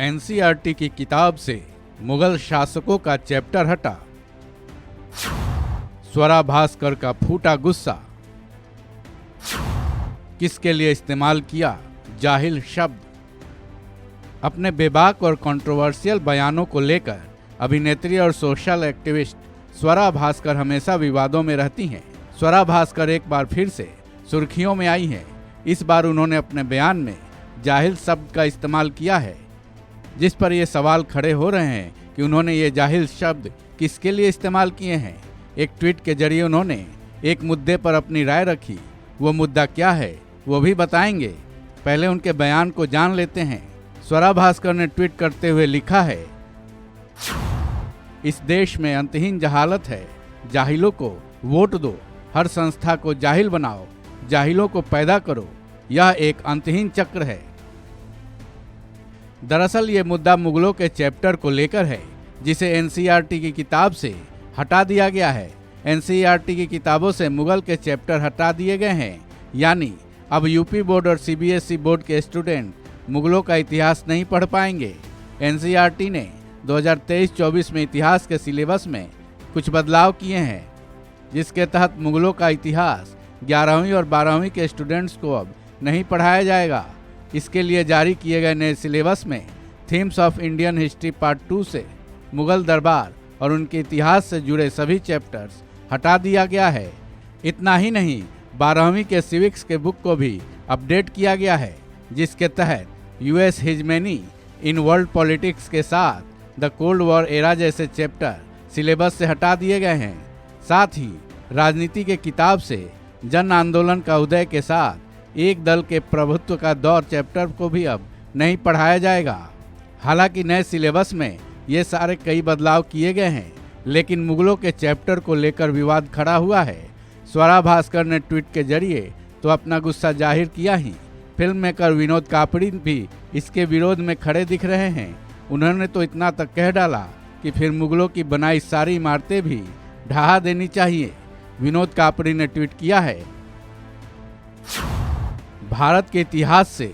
NCERT की किताब से मुगल शासकों का चैप्टर हटा। स्वरा भास्कर का फूटा गुस्सा। किसके लिए इस्तेमाल किया जाहिल शब्द। अपने बेबाक और कंट्रोवर्शियल बयानों को लेकर अभिनेत्री और सोशल एक्टिविस्ट स्वरा भास्कर हमेशा विवादों में रहती हैं। स्वरा भास्कर एक बार फिर से सुर्खियों में आई हैं। इस बार उन्होंने अपने बयान में जाहिल शब्द का इस्तेमाल किया है, जिस पर ये सवाल खड़े हो रहे हैं कि उन्होंने ये जाहिल शब्द किसके लिए इस्तेमाल किए हैं। एक ट्वीट के जरिए उन्होंने एक मुद्दे पर अपनी राय रखी। वो मुद्दा क्या है वो भी बताएंगे। पहले उनके बयान को जान लेते हैं। स्वरा भास्कर ने ट्वीट करते हुए लिखा है, इस देश में अंतहीन जहालत है। जाहिलों को वोट दो, हर संस्था को जाहिल बनाओ, जाहिलों को पैदा करो। यह एक अंतहीन चक्र है। दरअसल ये मुद्दा मुगलों के चैप्टर को लेकर है, जिसे एनसीईआरटी की किताब से हटा दिया गया है। एनसीईआरटी की किताबों से मुगल के चैप्टर हटा दिए गए हैं, यानी अब यूपी बोर्ड और सीबीएसई बोर्ड के स्टूडेंट मुगलों का इतिहास नहीं पढ़ पाएंगे। एनसीईआरटी ने 2023-24 में इतिहास के सिलेबस में कुछ बदलाव किए हैं, जिसके तहत मुगलों का इतिहास 11वीं और 12वीं के स्टूडेंट्स को अब नहीं पढ़ाया जाएगा। इसके लिए जारी किए गए नए सिलेबस में themes of Indian history part 2 से मुगल दरबार और उनके इतिहास से जुड़े सभी चैप्टर्स हटा दिया गया है। इतना ही नहीं, 12वीं के सिविक्स के बुक को भी अपडेट किया गया है, जिसके तहत यूएस हिजमेनी इन वर्ल्ड पॉलिटिक्स के साथ द कोल्ड वॉर एरा जैसे चैप्टर सिलेबस से हटा दिए गए हैं। साथ ही राजनीति के किताब से जन आंदोलन का उदय के साथ एक दल के प्रभुत्व का दौर चैप्टर को भी अब नहीं पढ़ाया जाएगा। हालांकि नए सिलेबस में ये सारे कई बदलाव किए गए हैं, लेकिन मुगलों के चैप्टर को लेकर विवाद खड़ा हुआ है। स्वरा भास्कर ने ट्वीट के जरिए तो अपना गुस्सा जाहिर किया ही, फिल्म मेकर विनोद कापड़ी भी इसके विरोध में खड़े दिख रहे हैं। उन्होंने तो इतना तक कह डाला कि फिर मुगलों की बनाई सारी इमारतें भी ढहा देनी चाहिए। विनोद कापड़ी ने ट्वीट किया है, भारत के इतिहास से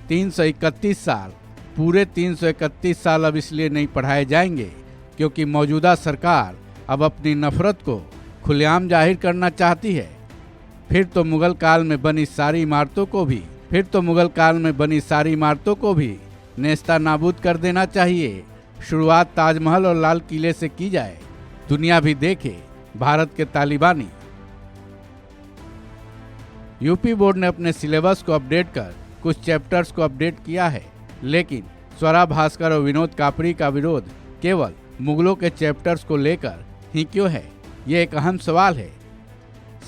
331 साल, पूरे 331 साल अब इसलिए नहीं पढ़ाए जाएंगे क्योंकि मौजूदा सरकार अब अपनी नफरत को खुलेआम जाहिर करना चाहती है। फिर तो मुगल काल में बनी सारी इमारतों को भी नेस्ता नाबूद कर देना चाहिए। शुरुआत ताजमहल और लाल किले से की जाए, दुनिया भी देखे भारत के तालिबानी। यूपी बोर्ड ने अपने सिलेबस को अपडेट कर कुछ चैप्टर्स को अपडेट किया है, लेकिन स्वरा भास्कर और विनोद कापड़ी का विरोध केवल मुगलों के चैप्टर्स को लेकर ही क्यों है, ये एक अहम सवाल है।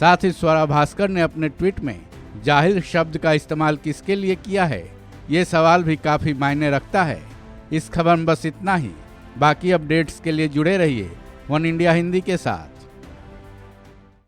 साथ ही स्वरा भास्कर ने अपने ट्वीट में जाहिल शब्द का इस्तेमाल किसके लिए किया है, ये सवाल भी काफ़ी मायने रखता है। इस खबर में बस इतना ही। बाकी अपडेट्स के लिए जुड़े रहिए वन इंडिया हिंदी के साथ।